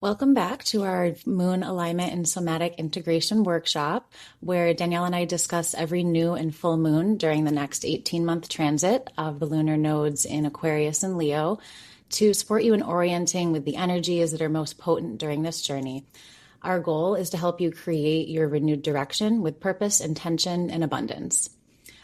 Welcome back to our Moon Alignment and Somatic Integration workshop, where Danielle and I discuss every new and full moon during the next 18-month transit of the lunar nodes in Aquarius and Leo to support you in orienting with the energies that are most potent during this journey. Our goal is to help you create your renewed direction with purpose, intention, and abundance.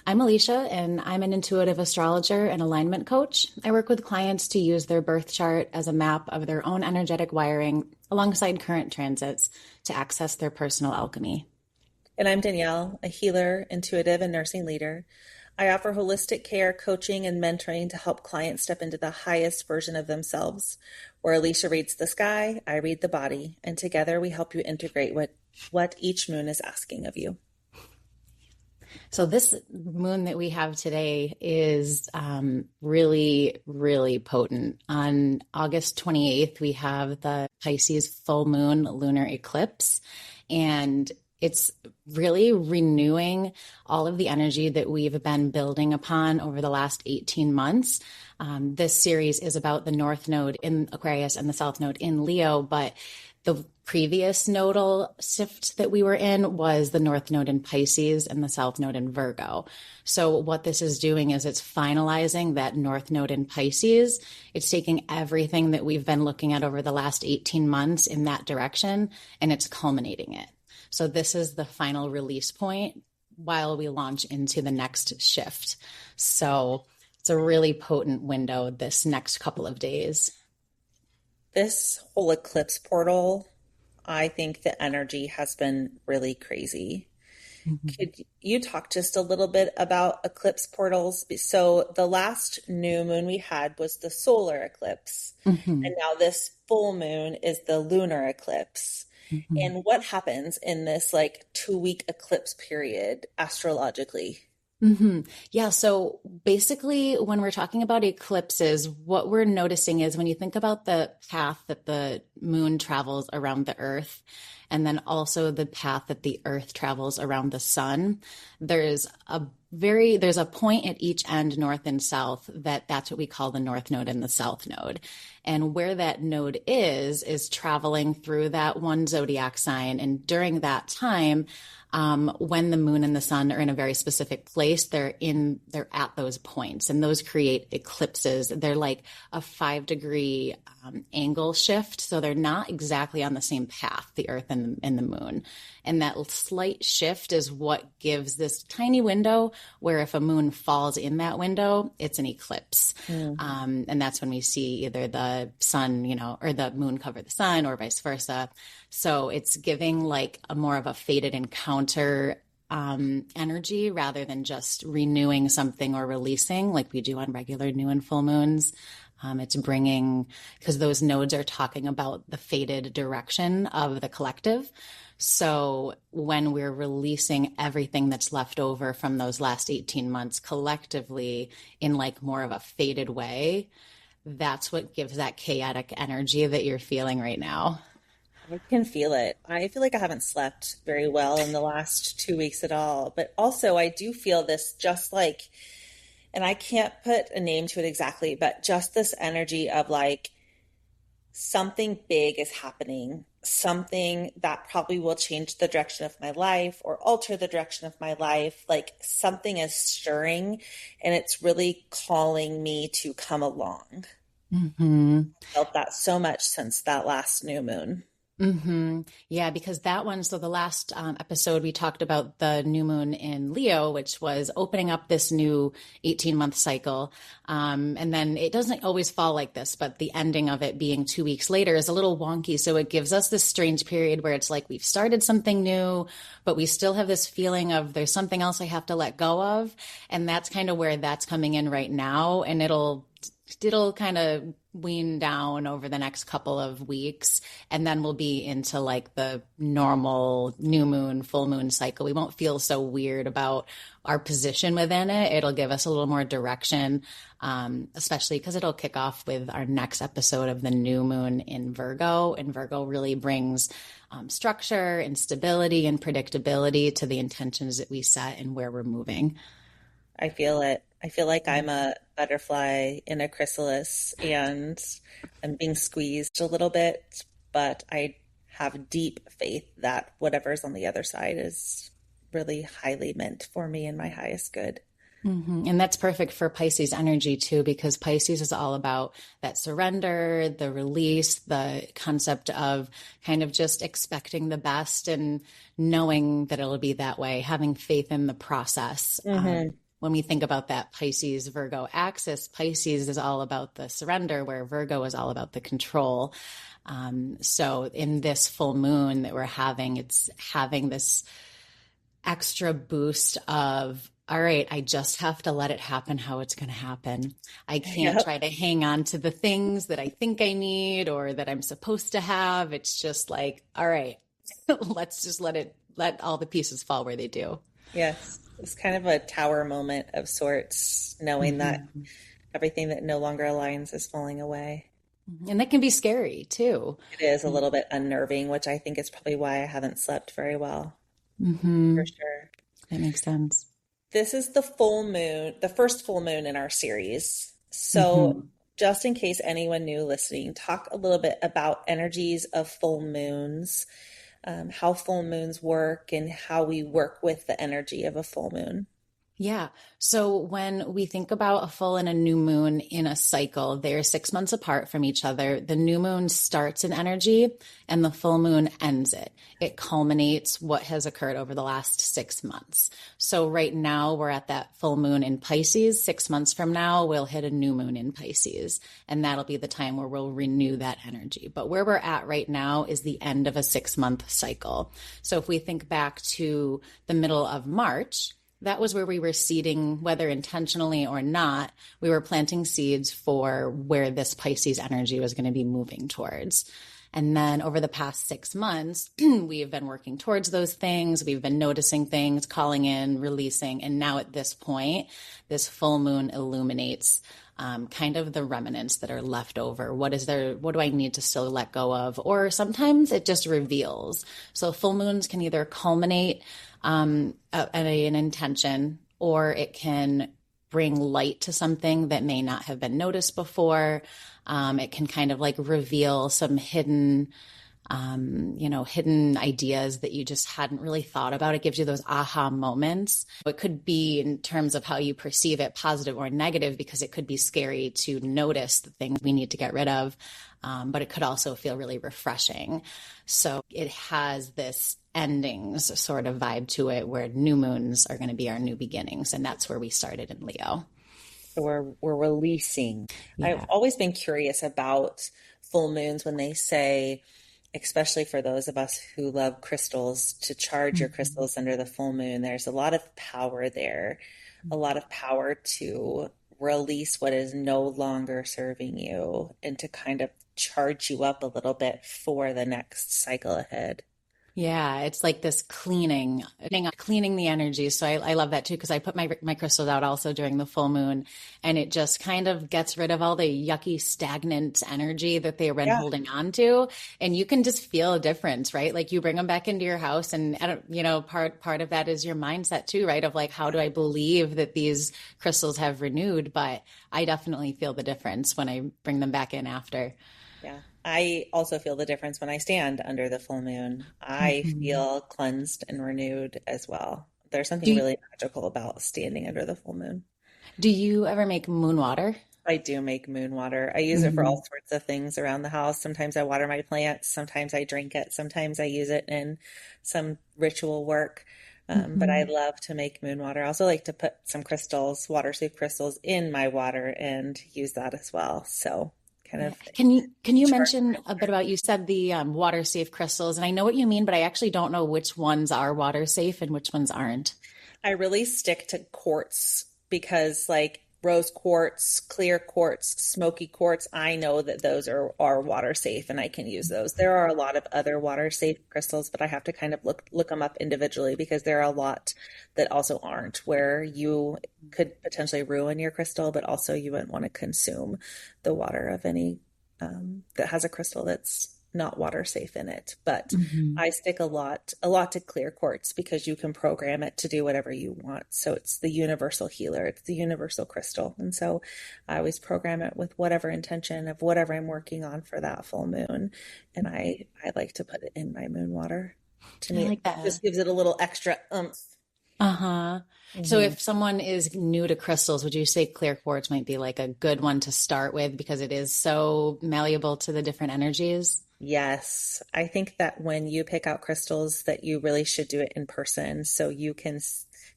I'm Alisha, and I'm an intuitive astrologer and alignment coach. I work with clients to use their birth chart as a map of their own energetic wiring alongside current transits to access their personal alchemy. And I'm Danielle, a healer, intuitive, and nursing leader. I offer holistic care, coaching, and mentoring to help clients step into the highest version of themselves. Where Alisha reads the sky, I read the body, and together we help you integrate what each moon is asking of you. So this moon that we have today is really, really potent. On August 28th, we have the Pisces full moon lunar eclipse, and it's really renewing all of the energy that we've been building upon over the last 18 months. This series is about the North Node in Aquarius and the South Node in Leo, but the previous nodal shift that we were in was the North Node in Pisces and the South Node in Virgo. So what this is doing is it's finalizing that North Node in Pisces. It's taking everything that we've been looking at over the last 18 months in that direction, and it's culminating it. So this is the final release point while we launch into the next shift. So it's a really potent window this next couple of days. This whole eclipse portal, I think the energy has been really crazy. Mm-hmm. Could you talk just a little bit about eclipse portals? So the last new moon we had was the solar eclipse, and now this full moon is the lunar eclipse. And what happens in this 2-week eclipse period astrologically? Yeah. So basically, when we're talking about eclipses, what we're noticing is when you think about the path that the moon travels around the earth, and then also the path that the earth travels around the sun, there's a point at each end, north and south, that's what we call the North Node and the South Node. And where that node is traveling through that one zodiac sign. And during that time, when the moon and the sun are in a very specific place, they're at those points, and those create eclipses. They're like a 5-degree angle shift. So they're not exactly on the same path, the earth and the moon. And that slight shift is what gives this tiny window where if a moon falls in that window, it's an eclipse. And that's when we see either the sun, or the moon cover the sun or vice versa. So it's giving like a more of a fated encounter energy rather than just renewing something or releasing like we do on regular new and full moons. It's bringing, because those nodes are talking about the fated direction of the collective. So when we're releasing everything that's left over from those last 18 months collectively in like more of a fated way, that's what gives that chaotic energy that you're feeling right now. I can feel it. I feel like I haven't slept very well in the last 2 weeks at all. But also I do feel this just like, and I can't put a name to it exactly, but just this energy of like something big is happening, something that probably will change the direction of my life or alter the direction of my life. Like something is stirring and it's really calling me to come along. I felt that so much since that last new moon. Yeah, because that one, so the last episode, we talked about the new moon in Leo, which was opening up this new 18-month cycle. And then it doesn't always fall like this, but the ending of it being 2 weeks later is a little wonky. So it gives us this strange period where it's like we've started something new, but we still have this feeling of there's something else I have to let go of. And that's kind of where that's coming in right now. And it'll kind of wean down over the next couple of weeks, and then we'll be into like the normal new moon, full moon cycle. We won't feel so weird about our position within it. It'll give us a little more direction, especially because it'll kick off with our next episode of the new moon in Virgo. And Virgo really brings structure and stability and predictability to the intentions that we set and where we're moving. I feel it. I feel like I'm a butterfly in a chrysalis and I'm being squeezed a little bit but I have deep faith that whatever's on the other side is really highly meant for me and my highest good. And that's perfect for Pisces energy too, because Pisces is all about that surrender, the release, the concept of kind of just expecting the best and knowing that it'll be that way, having faith in the process. Hmm. When we think about that Pisces Virgo axis, Pisces is all about the surrender, where Virgo is all about the control. So in this full moon that we're having, it's having this extra boost of, all right, I just have to let it happen how it's going to happen. I can't Yep. try to hang on to the things that I think I need or that I'm supposed to have. It's just like, all right, let's just let all the pieces fall where they do. Yes. It's kind of a tower moment of sorts, knowing that Mhm. everything that no longer aligns is falling away. And that can be scary too. It is a little bit unnerving, which I think is probably why I haven't slept very well, for Mm-hmm. sure. That makes sense. This is the full moon, the first full moon in our series. So, Mm-hmm. just in case anyone new listening, talk a little bit about energies of full moons, how full moons work, and how we work with the energy of a full moon. Yeah. So when we think about a full and a new moon in a cycle, they're 6 months apart from each other. The new moon starts an energy and the full moon ends it. It culminates what has occurred over the last 6 months. So right now we're at that full moon in Pisces. 6 months from now, we'll hit a new moon in Pisces. And that'll be the time where we'll renew that energy. But where we're at right now is the end of a 6 month cycle. So if we think back to the middle of March, that was where we were seeding, whether intentionally or not, we were planting seeds for where this Pisces energy was going to be moving towards. And then over the past 6 months, we have been working towards those things. We've been noticing things, calling in, releasing. And now at this point, this full moon illuminates kind of the remnants that are left over. What is there? What do I need to still let go of? Or sometimes it just reveals. So full moons can either culminate an intention, or it can bring light to something that may not have been noticed before. It can kind of like reveal some hidden ideas that you just hadn't really thought about. It gives you those aha moments. It could be in terms of how you perceive it, positive or negative, because it could be scary to notice the things we need to get rid of. But it could also feel really refreshing. So it has this endings sort of vibe to it, where new moons are going to be our new beginnings. And that's where we started in Leo. So we're releasing. I've Yeah. always been curious about full moons when they say, especially for those of us who love crystals, to charge your Mhm. crystals under the full moon. There's a lot of power there, a lot of power to release what is no longer serving you and to kind of charge you up a little bit for the next cycle ahead. Yeah, it's like this cleaning the energy. So I love that too, because I put my crystals out also during the full moon, and it just kind of gets rid of all the yucky, stagnant energy that they've been Yeah. holding on to. And you can just feel a difference, right? Like you bring them back into your house, and I don't, part of that is your mindset too, right? Of like, how do I believe that these crystals have renewed? But I definitely feel the difference when I bring them back in after. Yeah. I also feel the difference when I stand under the full moon. I Mhm. feel cleansed and renewed as well. There's something Do really magical about standing under the full moon. do you ever make moon water? I do make moon water. I use it for Mhm. all sorts of things around the house. Sometimes I water my plants, sometimes I drink it, sometimes I use it in some ritual work. But I Mhm. love to make moon water. I also like to put some crystals, water safe crystals, in my water and use that as well. So kind Yeah. of Can you charge. mention a bit about, you said the water safe crystals, and I know what you mean, but I actually don't know which ones are water safe and which ones aren't. I really stick to quartz because like rose quartz, clear quartz, smoky quartz, I know that those are water safe and I can use those. There are a lot of other water safe crystals, but I have to kind of look them up individually because there are a lot that also aren't, where you could potentially ruin your crystal, but also you wouldn't want to consume the water of any that has a crystal that's not water safe in it. But Hmm. I stick a lot to clear quartz because you can program it to do whatever you want. So it's the universal healer, it's the universal crystal. And so I always program it with whatever intention of whatever I'm working on for that full moon. And I like to put it in my moon water. To I me, it like that. just gives it a little extra oomph. Uh-huh. So Mhm. if someone is new to crystals, would you say clear quartz might be like a good one to start with because it is so malleable to the different energies? Yes, I think that when you pick out crystals, that you really should do it in person so you can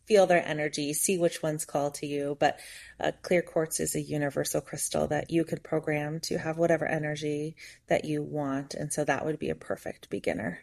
feel their energy, see which ones call to you. But clear quartz is a universal crystal that you could program to have whatever energy that you want, and so that would be a perfect beginner.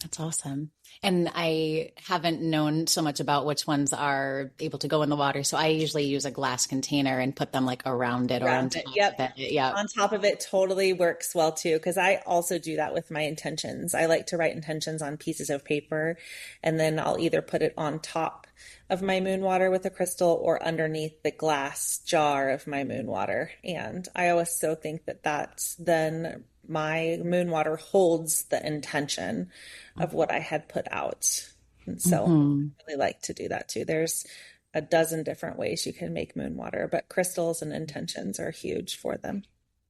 That's awesome. And I haven't known so much about which ones are able to go in the water. So I usually use a glass container and put them like around it or on Around it, top yep. of it. Yep. On top of it totally works well too, because I also do that with my intentions. I like to write intentions on pieces of paper, and then I'll either put it on top of my moon water with a crystal or underneath the glass jar of my moon water. And I always so think that that's then my moon water holds the intention of what I had put out. And so Mm-hmm. I really like to do that too. There's a dozen different ways you can make moon water, but crystals and intentions are huge for them.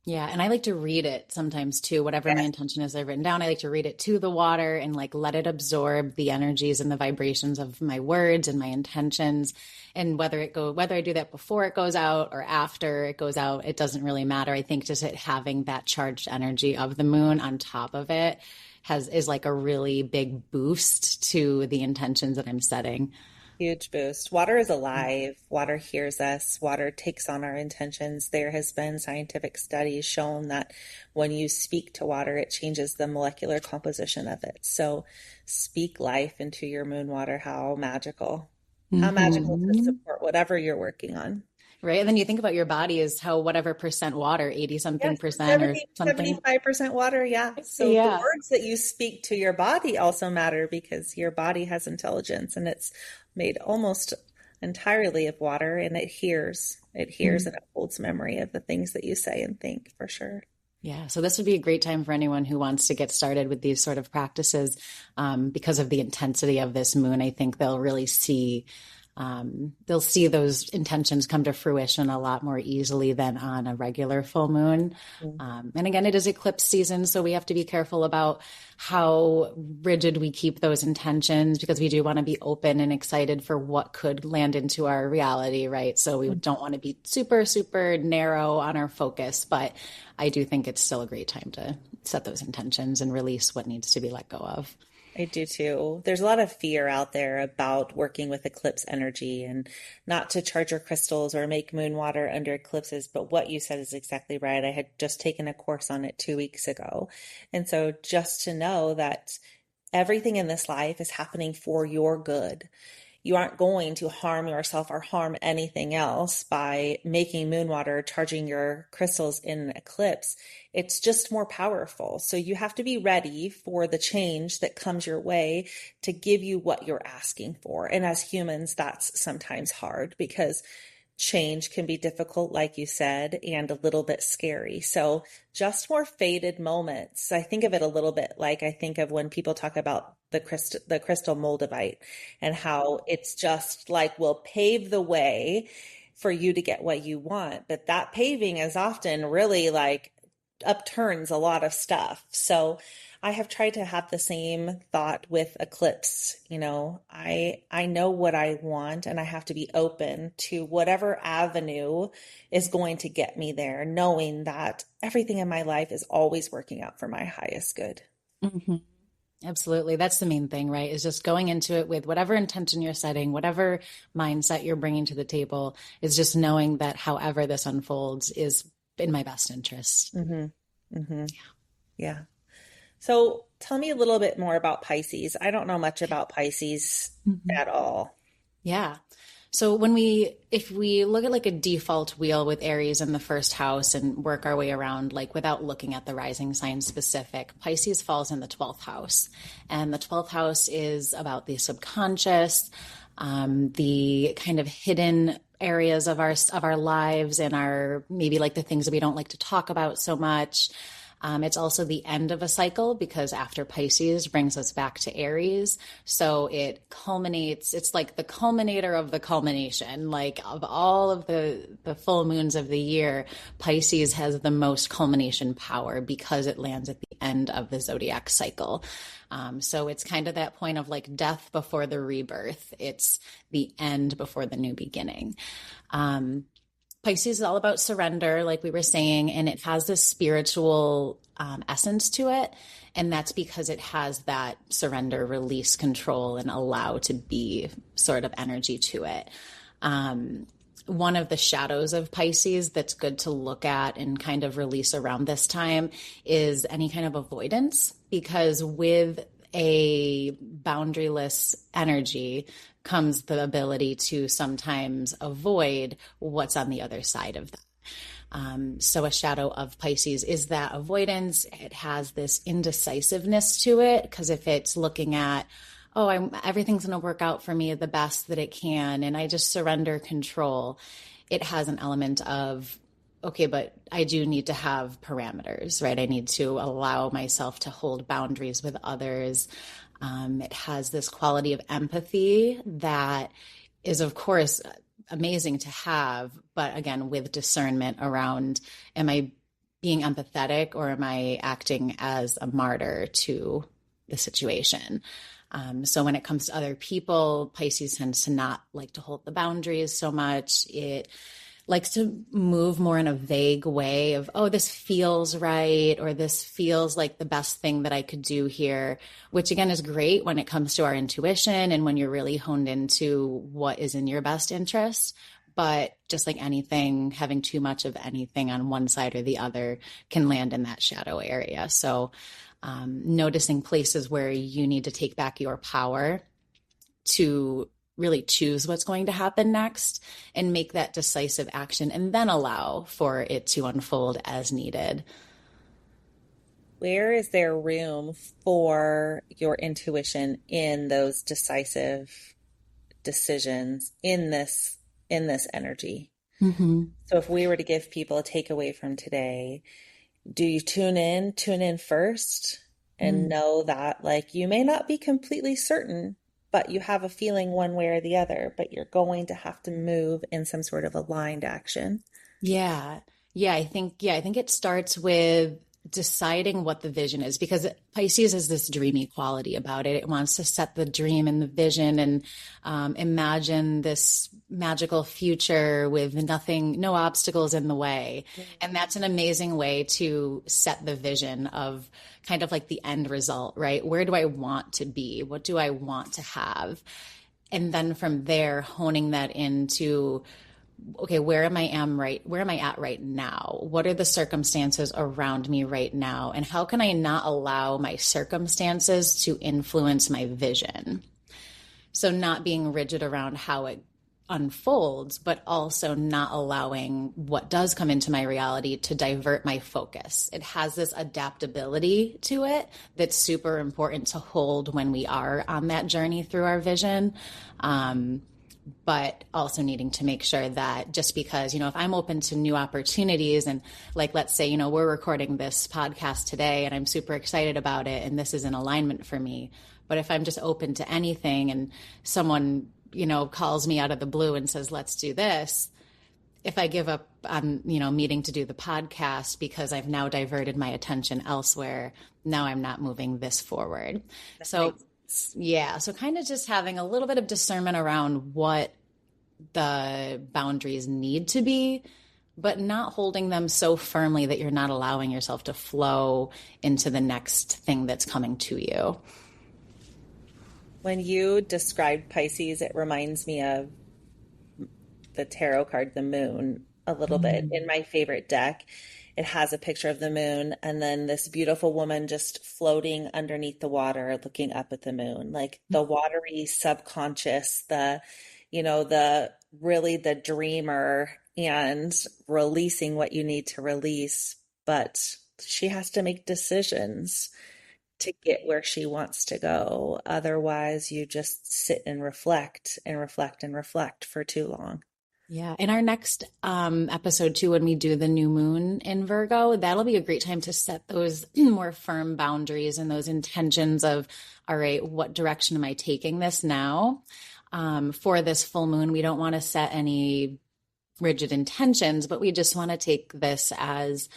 Yeah, and I like to read it sometimes too. Whatever my Yes. intention is, I've written down. I like to read it to the water and like let it absorb the energies and the vibrations of my words and my intentions. And whether I do that before it goes out or after it goes out, it doesn't really matter. I think just it having that charged energy of the moon on top of it is like a really big boost to the intentions that I'm setting. Huge boost. Water is alive. Water hears us. Water takes on our intentions. There has been scientific studies shown that when you speak to water, it changes the molecular composition of it. So speak life into your moon water. How magical. How magical to Hmm. support whatever you're working on. Right. And then you think about your body is how whatever percent water, 80 something Yes, percent or 70, something. 75% water. Yeah. So the Yeah. words that you speak to your body also matter because your body has intelligence and it's made almost entirely of water and it hears. It hears and it holds memory of the things that you say and think for sure. Yeah, so this would be a great time for anyone who wants to get started with these sort of practices because of the intensity of this moon. I think they'll see those intentions come to fruition a lot more easily than on a regular full moon. Mm. And again, it is eclipse season, so we have to be careful about how rigid we keep those intentions because we do want to be open and excited for what could land into our reality, right? So we don't want to be super, super narrow on our focus, but I do think it's still a great time to set those intentions and release what needs to be let go of. I do too. There's a lot of fear out there about working with eclipse energy and not to charge your crystals or make moon water under eclipses. But what you said is exactly right. I had just taken a course on it 2 weeks ago. And so just to know that everything in this life is happening for your good. You aren't going to harm yourself or harm anything else by making moon water, charging your crystals in eclipse. It's just more powerful. So you have to be ready for the change that comes your way to give you what you're asking for. And as humans, that's sometimes hard because change can be difficult, like you said, and a little bit scary. So just more faded moments. I think of it a little bit like I think of when people talk about the crystal moldavite and how it's just like will pave the way for you to get what you want. But that paving is often really like upturns a lot of stuff. So I have tried to have the same thought with eclipse. I know what I want and I have to be open to whatever avenue is going to get me there, knowing that everything in my life is always working out for my highest good. Mhm. Absolutely. That's the main thing, right? Is just going into it with whatever intention you're setting, whatever mindset you're bringing to the table, is just knowing that however this unfolds is in my best interest. Hmm. Hmm. Yeah. So tell me a little bit more about Pisces. I don't know much about Pisces Mhm. at all. Yeah. So if we look at like a default wheel with Aries in the first house and work our way around, like without looking at the rising sign specific, Pisces falls in the 12th house. And the 12th house is about the subconscious, the kind of hidden areas of our lives and our maybe like the things that we don't like to talk about so much. It's also the end of a cycle because after Pisces brings us back to Aries. So it culminates, it's like the culminator of the culmination, like of all of the full moons of the year, Pisces has the most culmination power because it lands at the end of the zodiac cycle. So it's kind of that point of like death before the rebirth. It's the end before the new beginning. Pisces is all about surrender, like we were saying, and it has this spiritual essence to it. And that's because it has that surrender, release, control, and allow to be sort of energy to it. One of the shadows of Pisces that's good to look at and kind of release around this time is any kind of avoidance, because with a boundaryless energy comes the ability to sometimes avoid what's on the other side of that. So a shadow of Pisces is that avoidance. It has this indecisiveness to it, because if it's looking at, oh, everything's going to work out for me the best that it can, and I just surrender control, it has an element of, okay, but I do need to have parameters, right? I need to allow myself to hold boundaries with others. It has this quality of empathy that is, of course, amazing to have, but again, with discernment around, am I being empathetic or am I acting as a martyr to the situation? So when it comes to other people, Pisces tends to not like to hold the boundaries so much. It likes to move more in a vague way of, oh, this feels right, or this feels like the best thing that I could do here, which again is great when it comes to our intuition and when you're really honed into what is in your best interest. But just like anything, having too much of anything on one side or the other can land in that shadow area. So noticing places where you need to take back your power to really choose what's going to happen next and make that decisive action, and then allow for it to unfold as needed. Where is there room for your intuition in those decisive decisions in this energy? Mm-hmm. So if we were to give people a takeaway from today, do you tune in first and know that like you may not be completely certain, but you have a feeling one way or the other, but you're going to have to move in some sort of aligned action? Yeah. I think it starts with deciding what the vision is, because Pisces has this dreamy quality about it. It wants to set the dream and the vision and imagine this magical future with no obstacles in the way. And that's an amazing way to set the vision of kind of like the end result, right? Where do I want to be? What do I want to have? And then from there, honing that into, okay, where am I at right now? What are the circumstances around me right now? And how can I not allow my circumstances to influence my vision? So not being rigid around how it unfolds, but also not allowing what does come into my reality to divert my focus. It has this adaptability to it that's super important to hold when we are on that journey through our vision. But also needing to make sure that just because, if I'm open to new opportunities and like, let's say, we're recording this podcast today and I'm super excited about it and this is in alignment for me. But if I'm just open to anything and someone, calls me out of the blue and says, let's do this, if I give up on, meeting to do the podcast because I've now diverted my attention elsewhere, now I'm not moving this forward. So kind of just having a little bit of discernment around what the boundaries need to be, but not holding them so firmly that you're not allowing yourself to flow into the next thing that's coming to you. When you described Pisces, it reminds me of the tarot card, the moon, a little bit. In my favorite deck, it has a picture of the moon and then this beautiful woman just floating underneath the water, looking up at the moon, like the watery subconscious, the dreamer and releasing what you need to release. But she has to make decisions to get where she wants to go. Otherwise, you just sit and reflect and reflect and reflect for too long. Yeah. In our next episode too, when we do the new moon in Virgo, that'll be a great time to set those more firm boundaries and those intentions of, all right, what direction am I taking this now? For this full moon, we don't want to set any rigid intentions, but we just want to take this as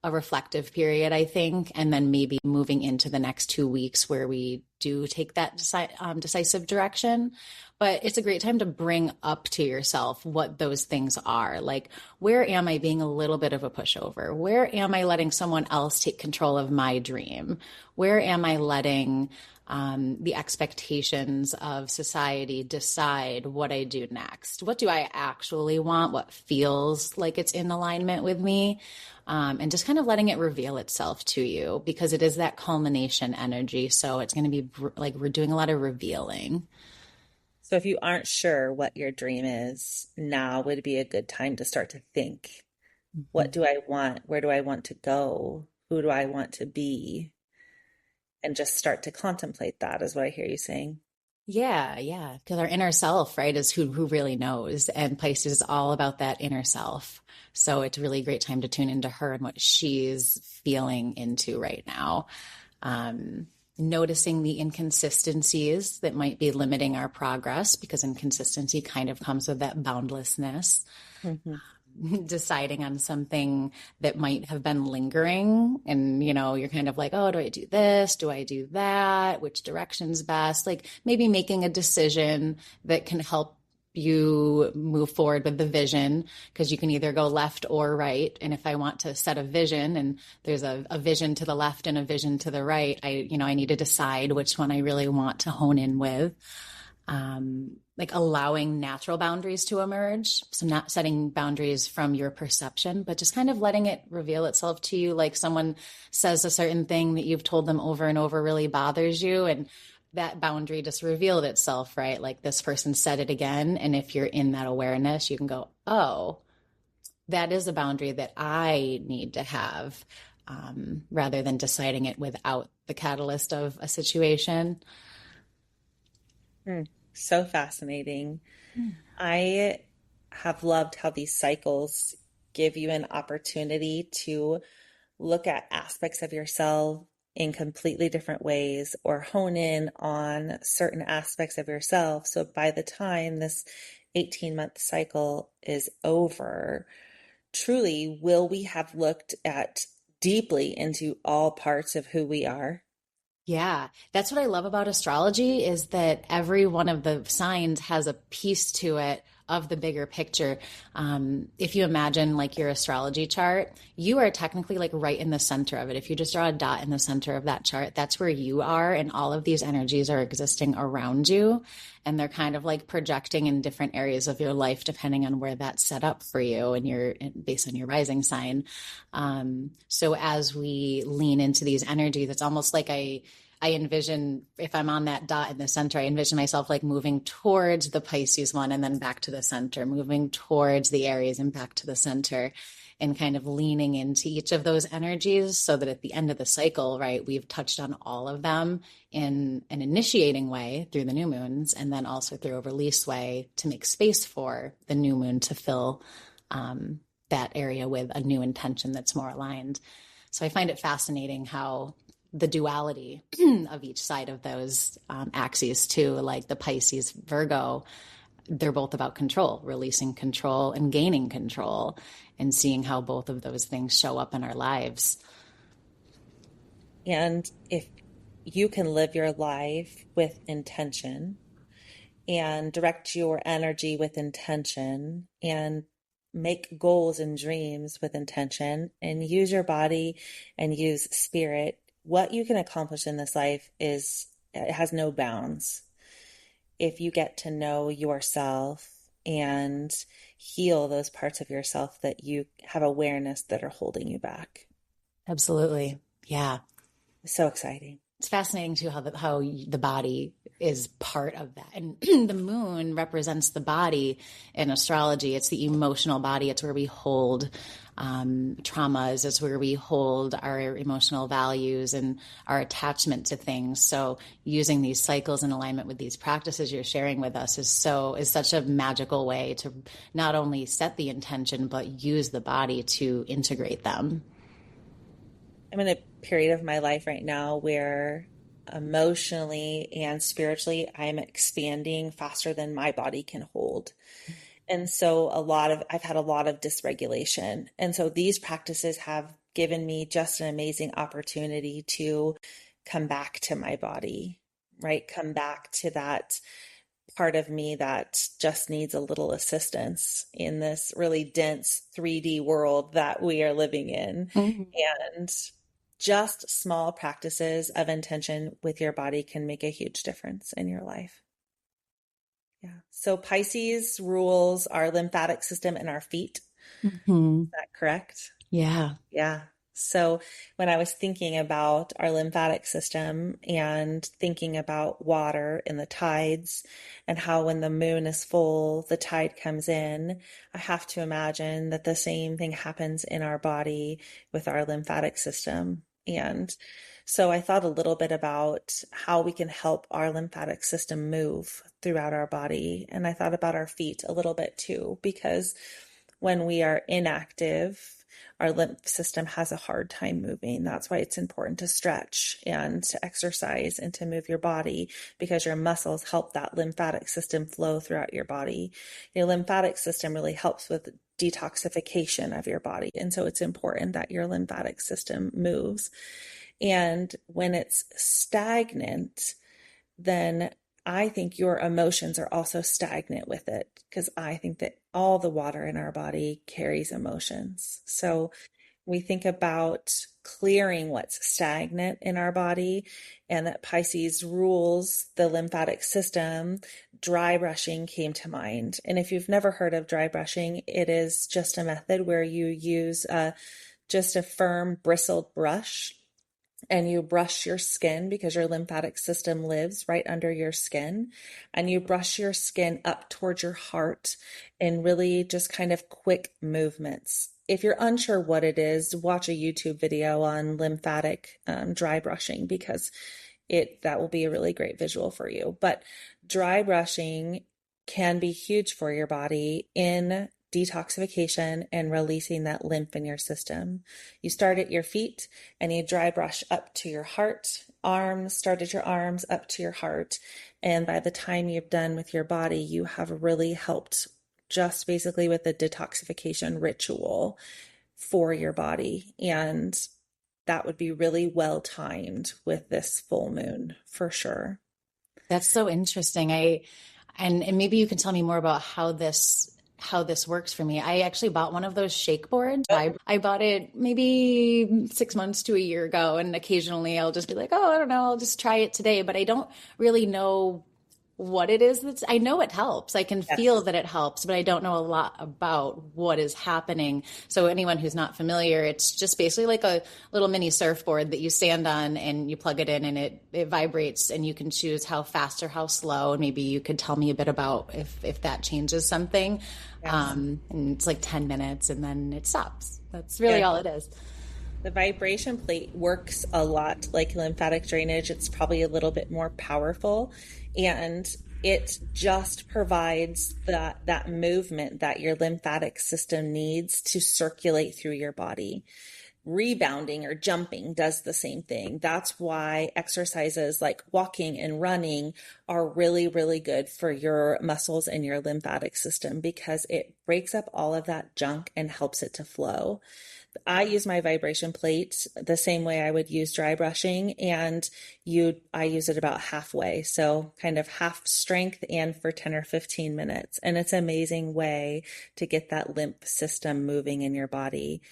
a reflective period, I think, and then maybe moving into the next 2 weeks where we do take that decisive direction. But it's a great time to bring up to yourself what those things are. Like, where am I being a little bit of a pushover? Where am I letting someone else take control of my dream? Where am I letting the expectations of society decide what I do next? What do I actually want? What feels like it's in alignment with me? And just kind of letting it reveal itself to you because it is that culmination energy. So it's going to be like we're doing a lot of revealing. So if you aren't sure what your dream is, now would be a good time to start to think, what Mhm. do I want? Where do I want to go? Who do I want to be? And just start to contemplate that is what I hear you saying. Yeah, yeah. Because our inner self, right, is who really knows. And Pisces is all about that inner self. So it's really a great time to tune into her and what she's feeling into right now. Noticing the inconsistencies that might be limiting our progress because inconsistency kind of comes with that boundlessness. Mhm. Deciding on something that might have been lingering and you're kind of like, oh, do I do this, do I do that, which direction's best, like maybe making a decision that can help you move forward with the vision because you can either go left or right. And if I want to set a vision and there's a vision to the left and a vision to the right, I need to decide which one I really want to hone in with. Like allowing natural boundaries to emerge. So not setting boundaries from your perception, but just kind of letting it reveal itself to you. Like someone says a certain thing that you've told them over and over really bothers you. And that boundary just revealed itself, right? Like this person said it again. And if you're in that awareness, you can go, oh, that is a boundary that I need to have, rather than deciding it without the catalyst of a situation. Hmm. So fascinating. Hmm. I have loved how these cycles give you an opportunity to look at aspects of yourself in completely different ways or hone in on certain aspects of yourself. So by the time this 18-month cycle is over, truly, will we have looked at deeply into all parts of who we are? Yeah, that's what I love about astrology is that every one of the signs has a piece to it of the bigger picture. If you imagine like your astrology chart, you are technically like right in the center of it. If you just draw a dot in the center of that chart, that's where you are, and all of these energies are existing around you. And they're kind of like projecting in different areas of your life, depending on where that's set up for you and based on your rising sign. So as we lean into these energies, it's almost like I envision if I'm on that dot in the center, I envision myself like moving towards the Pisces one and then back to the center, moving towards the Aries and back to the center, and kind of leaning into each of those energies so that at the end of the cycle, right, we've touched on all of them in an initiating way through the new moons and then also through a release way to make space for the new moon to fill that area with a new intention that's more aligned. So I find it fascinating how the duality of each side of those axes too, like the Pisces Virgo, they're both about control, releasing control and gaining control, and seeing how both of those things show up in our lives. And if you can live your life with intention and direct your energy with intention and make goals and dreams with intention and use your body and use spirit, what you can accomplish in this life is it has no bounds if you get to know yourself and heal those parts of yourself that you have awareness that are holding you back. Absolutely. Yeah. So exciting. It's fascinating too how the body is part of that. And the moon represents the body in astrology. It's the emotional body. It's where we hold traumas. It's where we hold our emotional values and our attachment to things. So using these cycles in alignment with these practices you're sharing with us is such a magical way to not only set the intention, but use the body to integrate them. I'm in a period of my life right now where emotionally and spiritually I'm expanding faster than my body can hold. And so I've had a lot of dysregulation. And so these practices have given me just an amazing opportunity to come back to my body, right? Come back to that part of me that just needs a little assistance in this really dense 3D world that we are living in. Mhm. And just small practices of intention with your body can make a huge difference in your life. Yeah. So Pisces rules our lymphatic system and our feet. Mhm. Is that correct? Yeah. Yeah. So when I was thinking about our lymphatic system and thinking about water and the tides and how when the moon is full, the tide comes in, I have to imagine that the same thing happens in our body with our lymphatic system. And so I thought a little bit about how we can help our lymphatic system move throughout our body. And I thought about our feet a little bit too, because when we are inactive, our lymph system has a hard time moving. That's why it's important to stretch and to exercise and to move your body, because your muscles help that lymphatic system flow throughout your body. Your lymphatic system really helps with detoxification of your body. And so it's important that your lymphatic system moves. And when it's stagnant, then I think your emotions are also stagnant with it, because I think that all the water in our body carries emotions. So we think about clearing what's stagnant in our body, and that Pisces rules the lymphatic system. Dry brushing came to mind. And if you've never heard of dry brushing, it is just a method where you use just a firm bristled brush and you brush your skin, because your lymphatic system lives right under your skin, and you brush your skin up towards your heart in really just kind of quick movements. If you're unsure what it is, watch a YouTube video on lymphatic dry brushing, because that will be a really great visual for you. But dry brushing can be huge for your body in detoxification and releasing that lymph in your system. You start at your feet and you dry brush up to your heart, arms, start at your arms up to your heart. And by the time you've done with your body, you have really helped just basically with the detoxification ritual for your body. And that would be really well timed with this full moon for sure. That's so interesting. And maybe you can tell me more about how this works for me. I actually bought one of those shake boards. Oh, I bought it maybe 6 months to a year ago, and occasionally I'll just be like, oh, I don't know, I'll just try it today, but I don't really know what it is I know it helps. I can feel yes. that it helps, but I don't know a lot about what is happening. So anyone who's not familiar, it's just basically like a little mini surfboard that you stand on and you plug it in and it vibrates, and you can choose how fast or how slow. And maybe you could tell me a bit about if that changes something. Yes. And it's like 10 minutes and then it stops. That's really Yes. all it is. The vibration plate works a lot like lymphatic drainage. It's probably a little bit more powerful, and it just provides that movement that your lymphatic system needs to circulate through your body. Rebounding or jumping does the same thing. That's why exercises like walking and running are really, really good for your muscles and your lymphatic system, because it breaks up all of that junk and helps it to flow. I use my vibration plate the same way I would use dry brushing, and I use it about halfway. So kind of half strength and for 10 or 15 minutes. And it's an amazing way to get that lymph system moving in your body.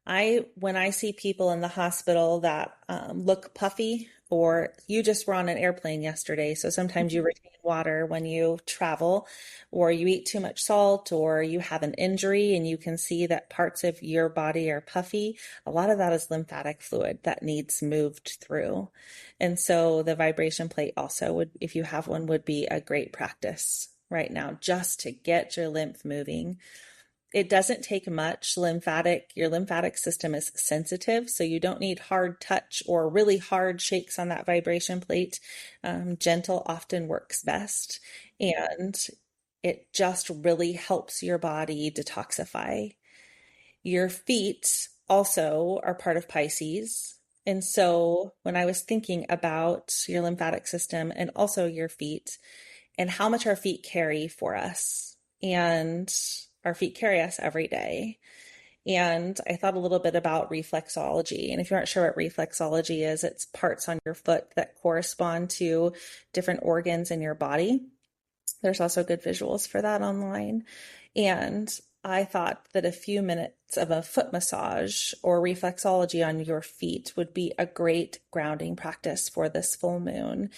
When I see people in the hospital that look puffy, or you just were on an airplane yesterday, so sometimes you retain water when you travel, or you eat too much salt, or you have an injury and you can see that parts of your body are puffy, a lot of that is lymphatic fluid that needs moved through. And so the vibration plate also would, if you have one, would be a great practice right now just to get your lymph moving. It doesn't take much. Your lymphatic system is sensitive, so you don't need hard touch or really hard shakes on that vibration plate. Gentle often works best, and it just really helps your body detoxify. Your feet also are part of Pisces. And so when I was thinking about your lymphatic system and also your feet and how much our feet carry for us, and our feet carry us every day. And I thought a little bit about reflexology. And if you aren't sure what reflexology is, it's parts on your foot that correspond to different organs in your body. There's also good visuals for that online. And I thought that a few minutes of a foot massage or reflexology on your feet would be a great grounding practice for this full moon,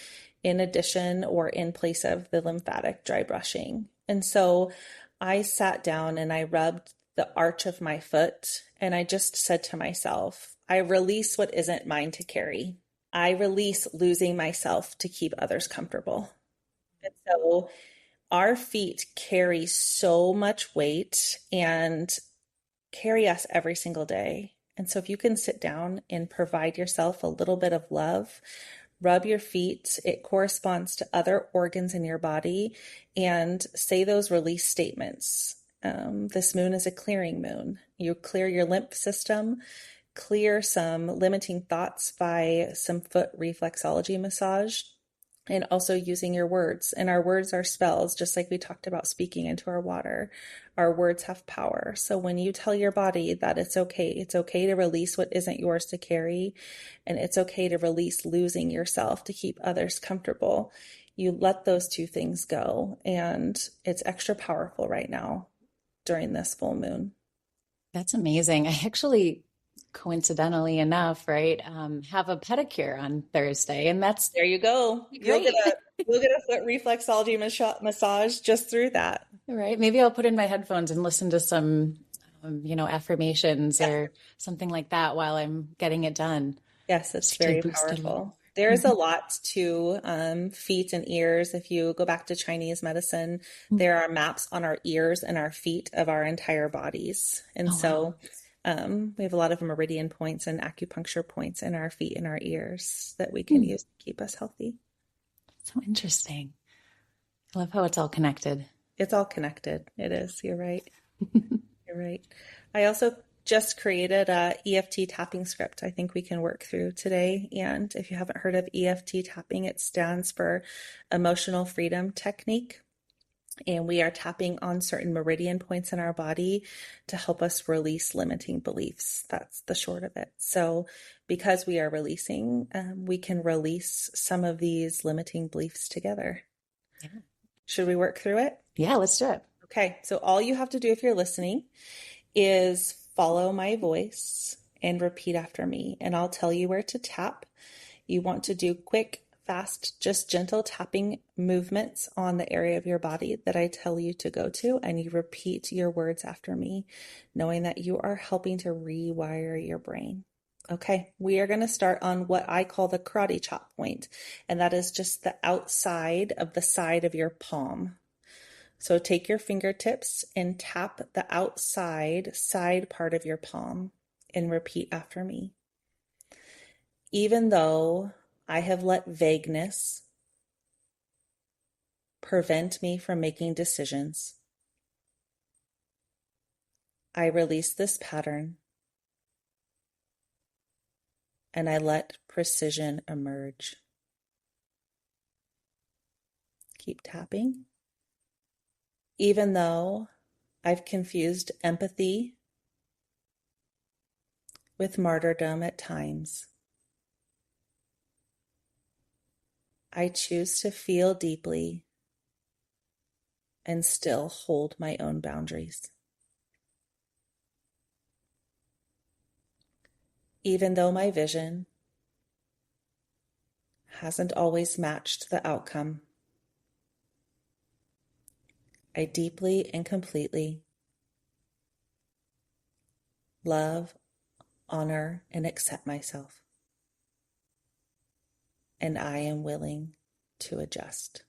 in addition or in place of the lymphatic dry brushing. And so I sat down and I rubbed the arch of my foot and I just said to myself, I release what isn't mine to carry. I release losing myself to keep others comfortable. And so our feet carry so much weight and carry us every single day. And so if you can sit down and provide yourself a little bit of love, rub your feet, it corresponds to other organs in your body, and say those release statements. This moon is a clearing moon. You clear your lymph system, clear some limiting thoughts by some foot reflexology massage, and also using your words. And our words are spells, just like we talked about speaking into our water. Our words have power. So when you tell your body that it's okay to release what isn't yours to carry, and it's okay to release losing yourself to keep others comfortable, you let those two things go. And it's extra powerful right now during this full moon. That's amazing. I actually, coincidentally enough, right, have a pedicure on Thursday, and that's There you go. great. You'll get a foot reflexology massage just through that. Right. Maybe I'll put in my headphones and listen to some, affirmations Yeah. or something like that while I'm getting it done, Yes, it's just to very boost it a little powerful. more. There's a lot to feet and ears. If you go back to Chinese medicine, Mhm. there are maps on our ears and our feet of our entire bodies. And Oh, wow. so we have a lot of meridian points and acupuncture points in our feet and our ears that we can Hmm. use to keep us healthy. So interesting. I love how it's all connected. It's all connected. It is. You're right. You're right. I also just created a EFT tapping script I think we can work through today. And if you haven't heard of EFT tapping, it stands for Emotional Freedom Technique. And we are tapping on certain meridian points in our body to help us release limiting beliefs. That's the short of it. So, because we are releasing, we can release some of these limiting beliefs together. Yeah. Should we work through it? Yeah, let's do it. Okay, so all you have to do if you're listening is follow my voice and repeat after me, and I'll tell you where to tap. You want to do quick, fast, just gentle tapping movements on the area of your body that I tell you to go to, and you repeat your words after me, knowing that you are helping to rewire your brain. Okay, we are going to start on what I call the karate chop point, and that is just the outside of the side of your palm. So take your fingertips and tap the outside side part of your palm and repeat after me. Even though I have let vagueness prevent me from making decisions, I release this pattern and I let precision emerge. Keep tapping. Even though I've confused empathy with martyrdom at times, I choose to feel deeply and still hold my own boundaries. even though my vision hasn't always matched the outcome. I deeply and completely love, honor, and accept myself. And I am willing to adjust.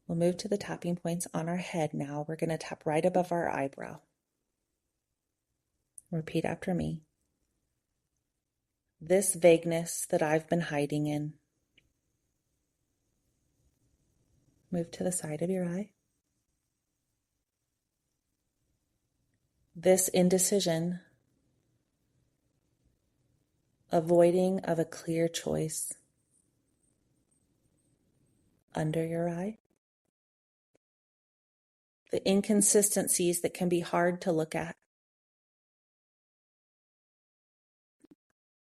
We'll move to the tapping points on our head now. We're going to tap right above our eyebrow. Repeat after me. This vagueness that I've been hiding in. Move to the side of your eye. This indecision, avoiding of a clear choice. Under your eye. The inconsistencies that can be hard to look at.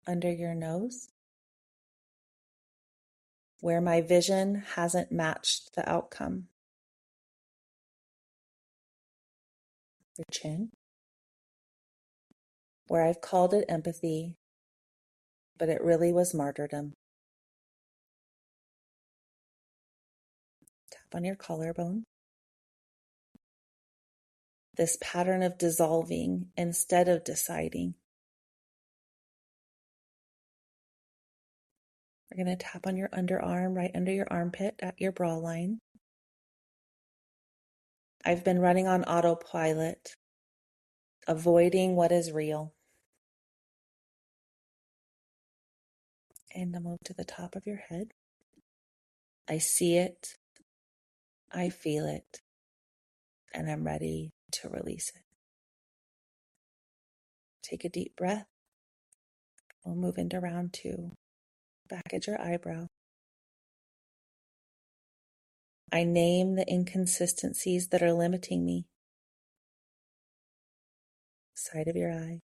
Under your nose. Where my vision hasn't matched the outcome. Your chin. Where I've called it empathy, but it really was martyrdom. Tap on your collarbone. This pattern of dissolving instead of deciding. We're going to tap on your underarm, right under your armpit at your bra line. I've been running on autopilot, avoiding what is real. And I'll move to the top of your head. I see it, I feel it, and I'm ready to release it. Take a deep breath. We'll move into round 2. Back at your eyebrow. I name the inconsistencies that are limiting me. Side of your eye.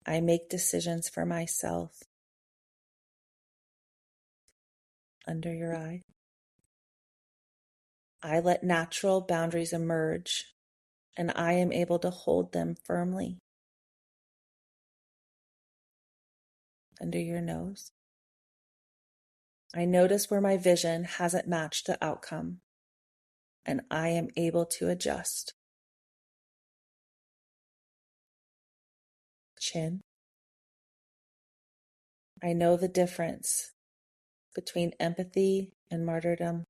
I make decisions for myself. Under your eye. I let natural boundaries emerge, and I am able to hold them firmly. Under your nose. I notice where my vision hasn't matched the outcome, and I am able to adjust. Chin. I know the difference between empathy and martyrdom.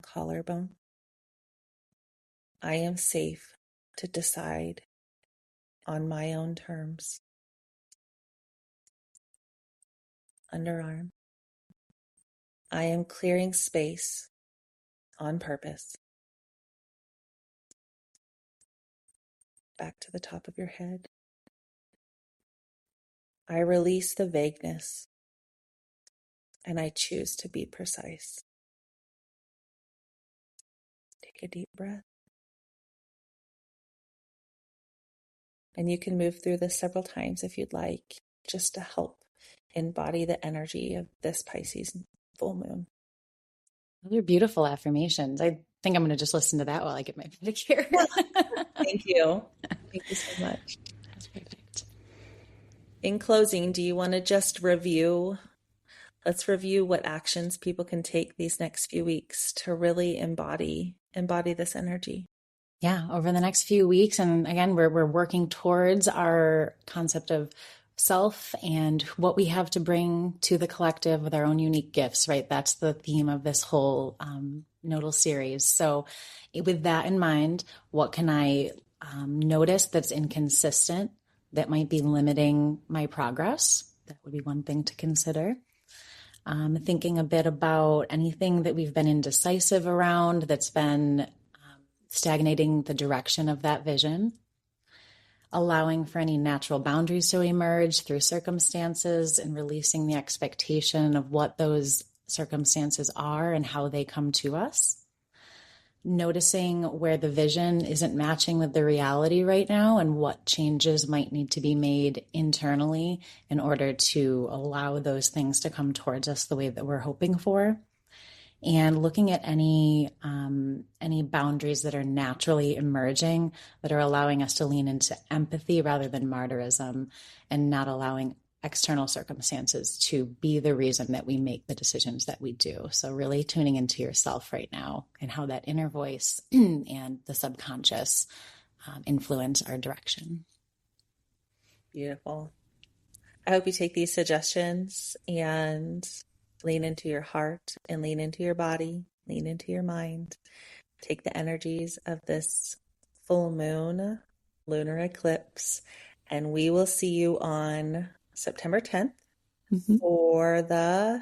Collarbone. I am safe to decide on my own terms. Underarm. I am clearing space on purpose. Back to the top of your head. I release the vagueness, and I choose to be precise. Take a deep breath. And you can move through this several times if you'd like, just to help embody the energy of this Pisces full moon. Those are beautiful affirmations. I think I'm going to just listen to that while I get my pedicure. Thank you. Thank you so much. That's perfect. In closing, do you want to just review? Let's review what actions people can take these next few weeks to really embody this energy. Yeah, over the next few weeks. And again, we're working towards our concept of self and what we have to bring to the collective with our own unique gifts, right? That's the theme of this whole nodal series. So with that in mind, what can I notice that's inconsistent that might be limiting my progress? That would be one thing to consider. Thinking a bit about anything that we've been indecisive around that's been stagnating the direction of that vision, allowing for any natural boundaries to emerge through circumstances and releasing the expectation of what those circumstances are and how they come to us. Noticing where the vision isn't matching with the reality right now and what changes might need to be made internally in order to allow those things to come towards us the way that we're hoping for. and looking at any boundaries that are naturally emerging that are allowing us to lean into empathy rather than martyrism, and not allowing external circumstances to be the reason that we make the decisions that we do. So really tuning into yourself right now and how that inner voice and the subconscious influence our direction. Beautiful. I hope you take these suggestions and lean into your heart and lean into your body, lean into your mind. Take the energies of this full moon lunar eclipse, and we will see you on September 10th for the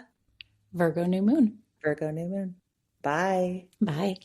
Virgo new moon. Virgo new moon. Bye. Bye.